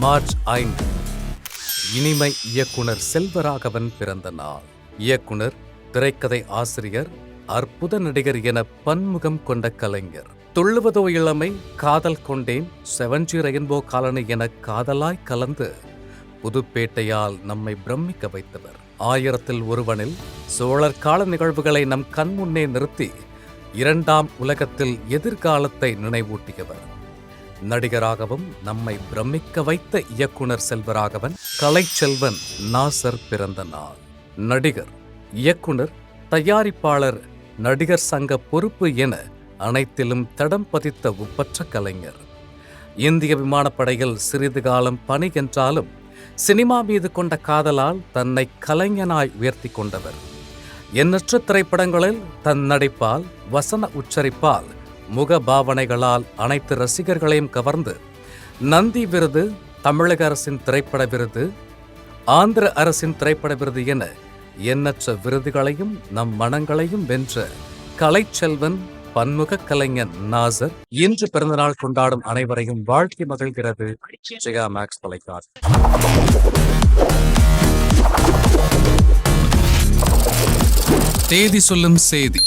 March 5 இனிமை இயக்குனர் செல்வராகவன் பிறந்த நாள். இயக்குனர், திரைக்கதை ஆசிரியர், அற்புத நடிகர் என பன்முகம் கொண்ட கலைஞர். துள்ளுவதோ இளமை, காதல் கொண்டேன், 7G ரெயின்போ காலனி என காதலாய் கலந்து புதுப்பேட்டையால் நம்மை பிரமிக்க வைத்தவர். 1000ல் ஒருவனில் சோழர் கால நிகழ்வுகளை நம் கண்முன்னே நிறுத்தி 2ஆம் உலகத்தில் எதிர்காலத்தை நினைவூட்டியவர். நடிகராகவும் நம்மை பிரமிக்க வைத்த இயக்குனர் செல்வராகவன் கலைச்செல்வன் நாசர் பிறந்த நாள். நடிகர், இயக்குனர், தயாரிப்பாளர், நடிகர் சங்க பொறுப்பு என அனைத்திலும் தடம் பதித்த ஒப்பற்ற கலைஞர். இந்திய விமானப்படையில் சிறிது காலம் பணி என்றாலும் சினிமா மீது கொண்ட காதலால் தன்னை கலைஞனாய் உயர்த்தி கொண்டவர். எண்ணற்ற திரைப்படங்களில் தன் நடிப்பால், வசன உச்சரிப்பால், முக பாவனைகளால் அனைத்து ரசிகர்களையும் கவர்ந்து நந்தி விருது, தமிழக அரசின் திரைப்பட விருது, ஆந்திர அரசின் திரைப்பட விருது என எண்ணற்ற விருதுகளையும் நம் மனங்களையும் வென்ற கலைச்செல்வன் பன்முக கலைஞன் நாசர் இன்று பிறந்தநாள் கொண்டாடும் அனைவரையும் வாழ்த்தி மகிழ்கிறது ஜெயா மேக்ஸ் தொலைக்காட்சி. தேதி சொல்லும் செய்தி.